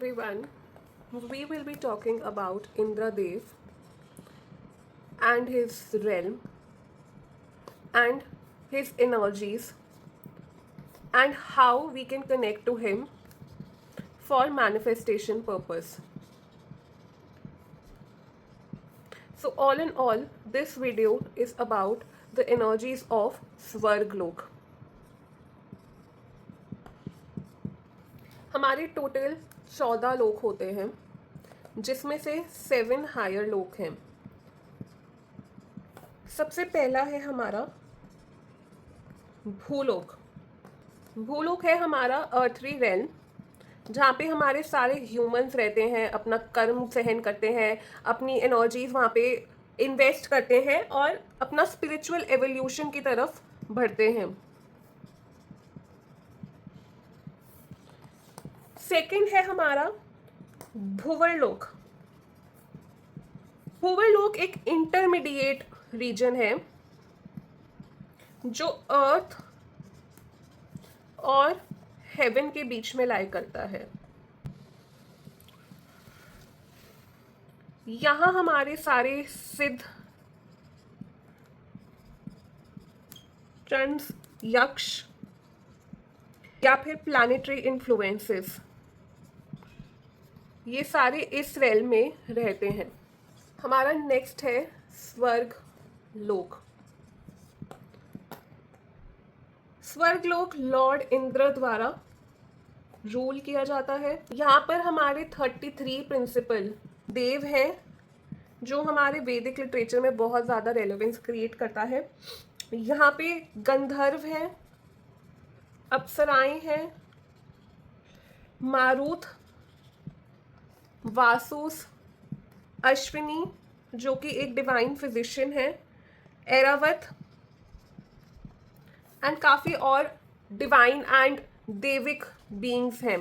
everyone. We will be talking about Indradev and his realm and his energies and how we can connect to him for manifestation purpose. So all in all, this video is about the energies of Svarglok. हमारे total 14 लोक होते हैं, जिसमें से 7 higher लोक हैं. सबसे पहला है हमारा भूलोक. भूलोक है हमारा अर्थली रेल्म, जहाँ पे हमारे सारे ह्यूमंस रहते हैं, अपना कर्म सहन करते हैं, अपनी एनर्जीज वहाँ पे इन्वेस्ट करते हैं और अपना स्पिरिचुअल एवोल्यूशन की तरफ बढ़ते हैं. सेकंड है हमारा भूवरलोक. भूवरलोक एक इंटरमीडिएट रीजन है जो अर्थ और हेवन के बीच में लाई करता है. यहाँ हमारे सारे सिद्ध, चंड्स, यक्ष या फिर प्लैनेटरी इन्फ्लुएंसेस, ये सारे इस रेल में रहते हैं. हमारा नेक्स्ट है स्वर्ग लोक. स्वर्गलोक लॉर्ड इंद्र द्वारा रूल किया जाता है. यहाँ पर हमारे 33 प्रिंसिपल देव हैं, जो हमारे वैदिक लिटरेचर में बहुत ज़्यादा रेलेवेंस क्रिएट करता है. यहाँ पे गंधर्व हैं, अप्सराएं हैं, मारुत, वासुस, अश्विनी जो कि एक डिवाइन फिजिशियन है, एरावत एंड काफ़ी और डिवाइन एंड देविक बीइंग्स हैं.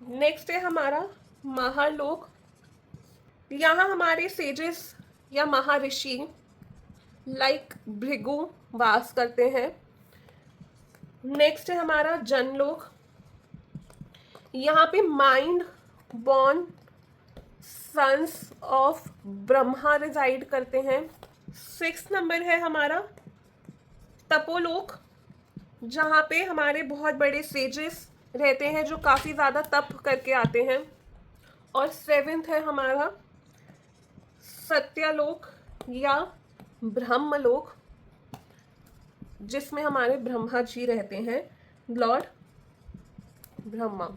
नेक्स्ट है हमारा महालोक. यहाँ हमारे सेजेस या महर्षि लाइक भृगु वास करते हैं. नेक्स्ट है हमारा जनलोक. यहाँ पे mind born sons of Brahma reside करते हैं. 6 नंबर है हमारा तपोलोक, जहाँ पे हमारे बहुत बड़े सेजेस रहते हैं जो काफ़ी ज़्यादा तप करके आते हैं. और 7th है हमारा सत्यलोक या ब्रह्मलोक, जिसमें हमारे ब्रह्मा जी रहते हैं, लॉर्ड ब्रह्मा.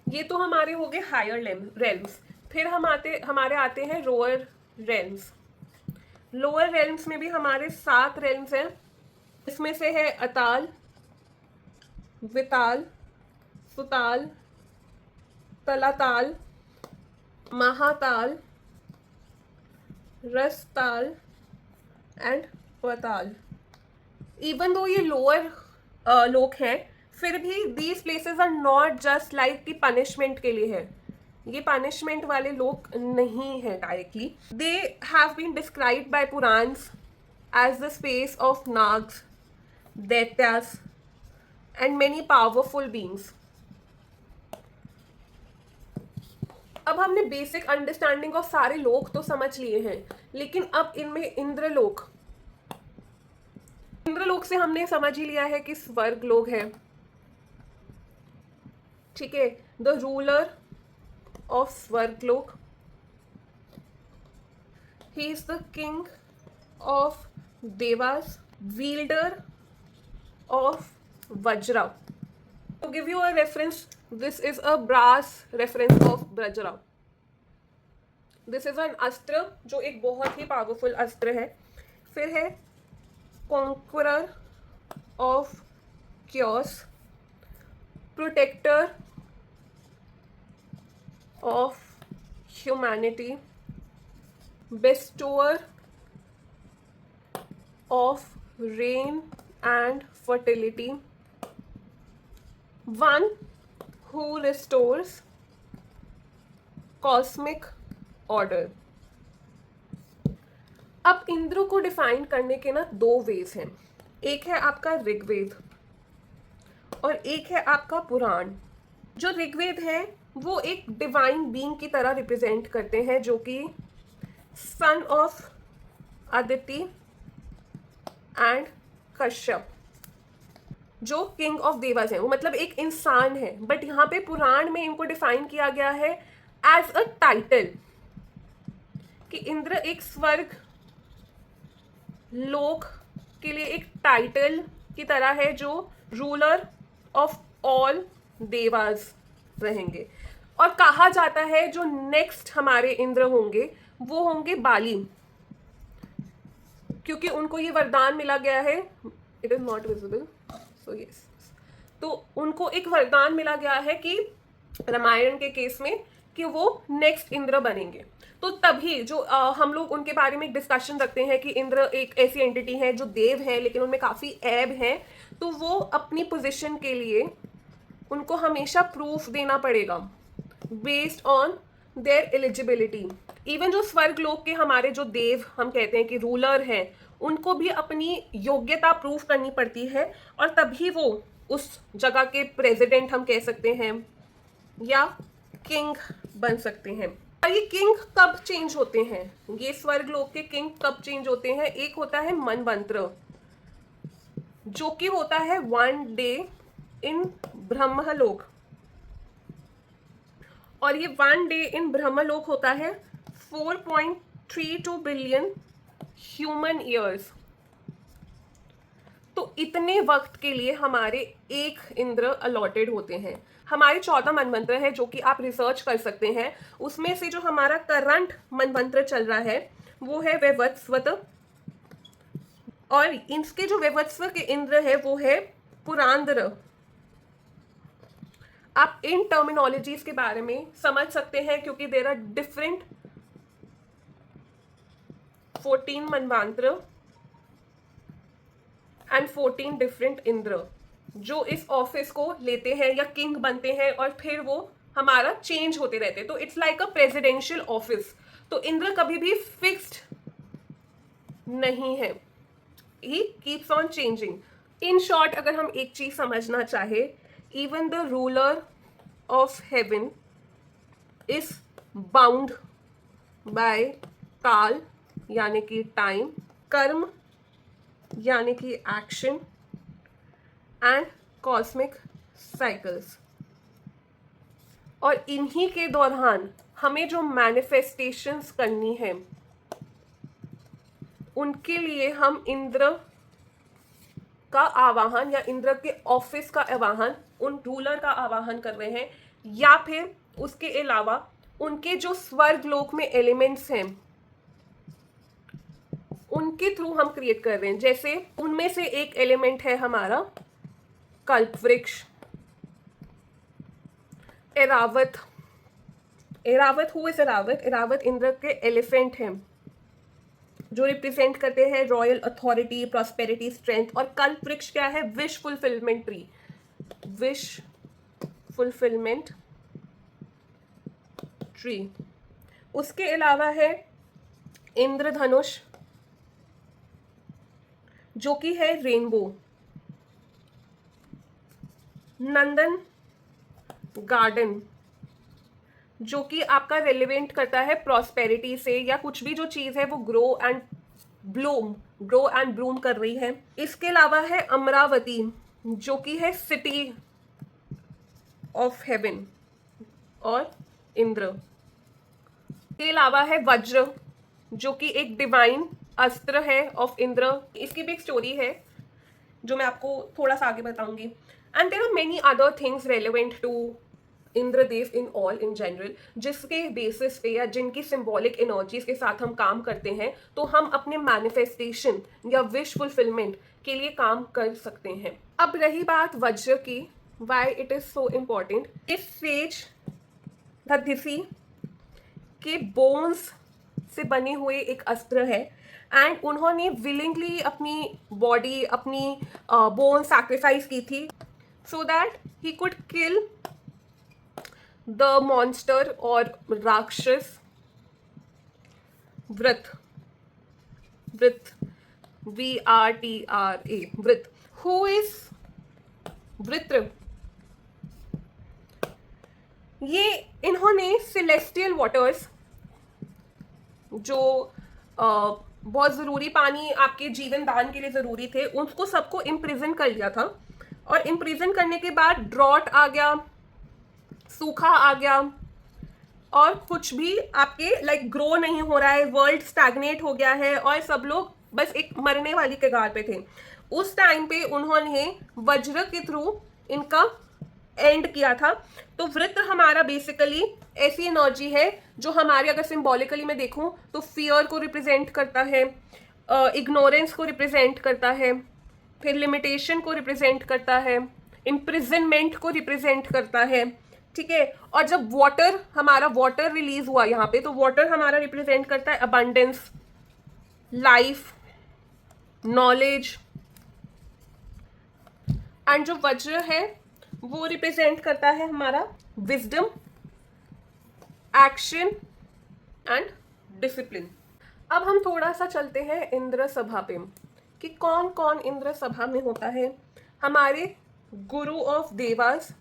ये तो हमारे हो गए हायर रेल्म्स. फिर हमारे आते हैं लोअर रेल्म्स. लोअर रेल्म्स में भी हमारे 7 रेल्म्स हैं. इसमें से है Atal, Vital, Sutal, Talatal, Mahatal, Rasatal and Patal. Even though ये लोअर लोक हैं, फिर भी these places are not just like कि पनिशमेंट के लिए है. ये पनिशमेंट वाले लोग नहीं है directly. They have been described by Puranas as the space of Nagas, daityas and many powerful beings. अब हमने बेसिक अंडरस्टैंडिंग ऑफ सारे लोक तो समझ लिए हैं, लेकिन अब इनमें इंद्रलोक से हमने समझ ही लिया है कि स्वर्ग लोक है. ठीक है. द रूलर ऑफ स्वर्गलोक, he is the king of Dewas, wielder of Vajra. To give you a reference, this is a brass reference of Vajra. This is an अस्त्र जो एक बहुत ही पावरफुल अस्त्र है. फिर है conqueror of chaos, protector of humanity, bestower of rain and fertility, one who restores cosmic order. अब इंद्र को डिफाइन करने के ना 2 वेज हैं. एक है आपका ऋग्वेद और एक है आपका पुराण. जो ऋग्वेद है वो एक डिवाइन बीइंग की तरह रिप्रेजेंट करते हैं, जो कि son of Aditi and Kashyap, जो किंग ऑफ देवास है, वो मतलब एक इंसान है, बट यहाँ पे पुराण में इनको डिफाइन किया गया है एज अ टाइटल कि इंद्र एक स्वर्ग लोक के लिए एक टाइटल की तरह है, जो रूलर ऑफ ऑल देवास रहेंगे। और कहा जाता है जो नेक्स्ट हमारे इंद्र होंगे वो होंगे बाली, क्योंकि उनको ये वरदान मिला गया है, it is not visible so yes, तो उनको एक वरदान मिला गया है कि रामायण के केस में कि वो नेक्स्ट इंद्र बनेंगे। तो तभी जो हम लोग उनके बारे में एक डिस्कशन रखते हैं कि इंद्र एक ऐसी एंटिटी है जो देव है लेकिन उनमें काफ़ी ऐब हैं, तो वो अपनी पोजीशन के लिए उनको हमेशा प्रूफ देना पड़ेगा based on their eligibility. Even जो स्वर्ग लोक के हमारे जो देव हम कहते हैं कि रूलर हैं, उनको भी अपनी योग्यता प्रूफ करनी पड़ती है, और तभी वो उस जगह के प्रेसिडेंट हम कह सकते हैं या किंग बन सकते हैं। और ये किंग कब चेंज होते हैं, ये स्वर्ग लोक के किंग कब चेंज होते हैं? एक होता है मनवंतर, जो कि होता है 1 डे इन ब्रह्मलोक, और ये 1 डे इन ब्रह्मलोक होता है 4.32 बिलियन ह्यूमन ईयर्स। तो इतने वक्त के लिए हमारे एक इंद्र अलॉटेड होते हैं। हमारे 14 मनवंतर है जो कि आप रिसर्च कर सकते हैं। उसमें से जो हमारा करंट मनवंतर चल रहा है वो है वैवस्वत, और इसके जो वैवस्व के इंद्र है वो है पुरांदर। आप इन टर्मिनोलॉजीज के बारे में समझ सकते हैं क्योंकि देयर आर डिफरेंट 14 मनवंतर एंड 14 डिफरेंट इंद्र जो इस ऑफिस को लेते हैं या किंग बनते हैं, और फिर वो हमारा चेंज होते रहते हैं। तो it's like a presidential office. तो इंद्र कभी भी फिक्स्ड नहीं है, he keeps on changing. In short अगर हम एक चीज समझना चाहे, even the ruler of heaven is bound by काल यानी कि टाइम, कर्म यानी कि एक्शन, एंड कॉस्मिक साइकिल्स। और इन्हीं के दौरान हमें जो मैनिफेस्टेशंस करनी है उनके लिए हम इंद्र का आवाहन या इंद्र के ऑफिस का आवाहन, उन रूलर का आवाहन कर रहे हैं, या फिर उसके अलावा उनके जो स्वर्ग लोक में एलिमेंट्स हैं उनके थ्रू हम क्रिएट कर रहे हैं। जैसे उनमें से एक एलिमेंट है हमारा कल्पवृक्ष, एरावत। Airavat who is Airavat? एरावत इंद्र के एलिफेंट हैं जो रिप्रेजेंट करते हैं रॉयल अथॉरिटी, प्रॉस्पेरिटी, स्ट्रेंथ। और कल्पवृक्ष क्या है? Wish fulfilment tree, wish fulfilment tree. उसके अलावा है इंद्रधनुष जो कि है रेनबो, नंदन गार्डन जो कि आपका रेलिवेंट करता है प्रॉस्पेरिटी से, या कुछ भी जो चीज है वो ग्रो एंड ब्लूम कर रही है। इसके अलावा है अमरावती जो कि है सिटी ऑफ हेवन और इंद्र। के अलावा है वज्र जो कि एक डिवाइन अस्त्र है ऑफ इंद्र। इसकी भी एक स्टोरी है जो मैं आपको थोड़ा सा आगे बताऊंगी। And there are many other things relevant to Indradev in all in general, जिसके बेसिस पे या जिनकी सिंबॉलिक एनर्जीज के साथ हम काम करते हैं तो हम अपने मैनिफेस्टेशन या विश फुलफिलमेंट के लिए काम कर सकते हैं। अब रही बात वज्र की, why it is so important. इस सेज धतिसी के बोन्स से बने हुए एक अस्त्र है, एंड उन्होंने विलिंगली अपनी बॉडी, अपनी बोन सैक्रिफाइस की थी so that he could kill the monster और राक्षस वृत्र, वृत्र, हु इज वृत्र? ये इन्होंने सेलेस्टियल वाटर्स, जो बहुत ज़रूरी पानी आपके जीवन दान के लिए ज़रूरी थे, उसको सबको इम्प्रिजन कर लिया था। और इम्प्रिजन करने के बाद ड्रॉट आ गया, सूखा आ गया, और कुछ भी आपके लाइक ग्रो नहीं हो रहा है, वर्ल्ड स्टैग्नेट हो गया है, और सब लोग बस एक मरने वाली कगार पे थे। उस टाइम पे उन्होंने वज्र के थ्रू इनका एंड किया था। तो वृत्र हमारा बेसिकली ऐसी एनर्जी है जो हमारे, अगर सिंबॉलिकली मैं देखूं तो फियर को रिप्रेजेंट करता है, इग्नोरेंस को रिप्रेजेंट करता है, फिर लिमिटेशन को रिप्रेजेंट करता है, इम्प्रिजनमेंट को रिप्रेजेंट करता है, ठीक है। और जब वाटर, हमारा वाटर रिलीज हुआ यहाँ पे, तो वाटर हमारा रिप्रेजेंट करता है अबंडेंस, लाइफ, नॉलेज। एंड जो वज्र है वो रिप्रेजेंट करता है हमारा विजडम, एक्शन एंड डिसिप्लिन। अब हम थोड़ा सा चलते हैं इंद्र सभा पे कि कौन कौन इंद्र सभा में होता है। हमारे गुरु ऑफ देवास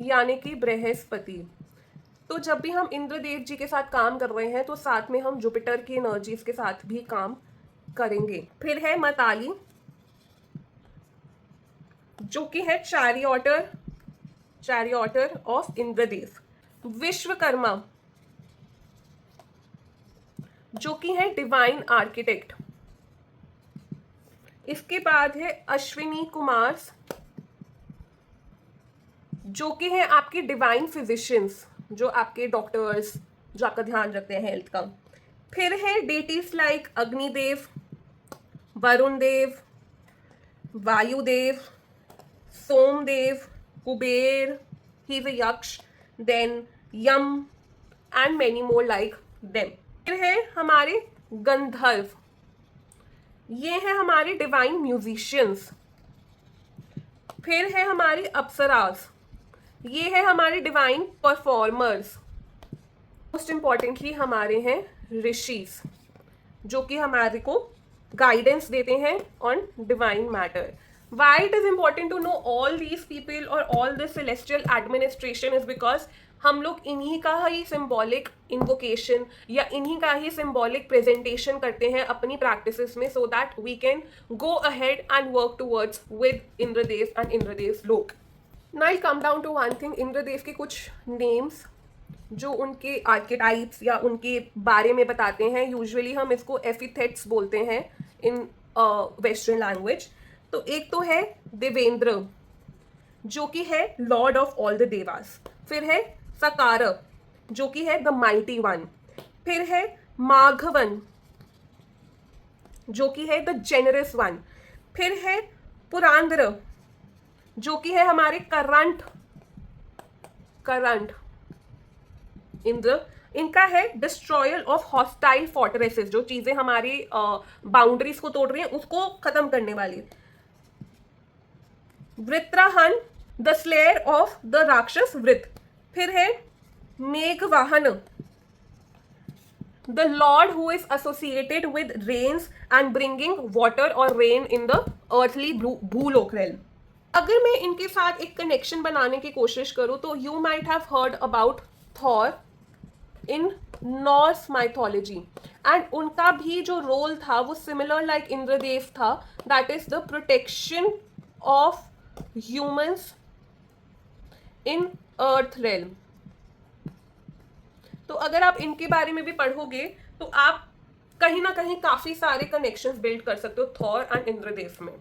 यानी कि बृहस्पति। तो जब भी हम इंद्रदेव जी के साथ काम कर रहे हैं तो साथ में हम जुपिटर की एनर्जीज के साथ भी काम करेंगे। फिर है मताली, जो कि है चैरियोटर ऑफ इंद्रदेव। विश्वकर्मा, जो कि है डिवाइन आर्किटेक्ट। इसके बाद है अश्विनी कुमार, जो कि है आपके डिवाइन फिजिशियंस, जो आपके डॉक्टर्स, जो आपका ध्यान रखते हैं हेल्थ का। फिर है deities like Agnidev, Varun Dev, Vayudev, Somdev, Kuber, he is a yaksha, then Yam and many more like them. फिर है हमारे गंधर्व, ये है हमारे डिवाइन म्यूजिशियंस। फिर है हमारी अप्सरास, ये है हमारे डिवाइन परफॉर्मर्स। मोस्ट इंपॉर्टेंटली हमारे हैं ऋषिस, जो कि हमारे को गाइडेंस देते हैं on divine matter. Why it is important to know all these people or all this celestial administration is because हम लोग इन्हीं का ही सिंबॉलिक इन्वोकेशन या इन्हीं का ही सिंबॉलिक प्रेजेंटेशन करते हैं अपनी प्रैक्टिसेस में, so that we can go ahead and work towards with Indradev and Indradev lok. Now I come down to one thing, Indradev के कुछ नेम्स जो उनके आर्केटाइप्स या उनके बारे में बताते हैं। यूजुअली हम इसको एपिथेट्स बोलते हैं इन वेस्टर्न लैंग्वेज। तो एक तो है देवेंद्र, जो कि है Lord of all the Dewas. फिर है सकार, जो कि है द माइटी वन। फिर है माघवन, जो कि है द जेनरस वन। फिर है पुरांद्र, जो कि है हमारे करंट इंद्र। इनका है डिस्ट्रॉयर ऑफ हॉस्टाइल फोर्ट्रेसेस, जो चीजें हमारी बाउंड्रीज को तोड़ रही हैं उसको खत्म करने वाली। Vritrahan, the slayer of the rakshasa Vritra. फिर है मेघवाहन, the lord who is associated with rains and bringing water और rain in the earthly Bhulok realm. अगर मैं इनके साथ एक कनेक्शन बनाने की कोशिश करूं तो you might have heard about Thor in Norse mythology, and उनका भी जो रोल था वो सिमिलर लाइक इंद्रदेव था, that is the protection of humans in earth realm. तो अगर आप इनके बारे में भी पढ़ोगे तो आप कहीं ना कहीं काफी सारे कनेक्शंस बिल्ड कर सकते हो थॉर एंड इंद्रदेव में।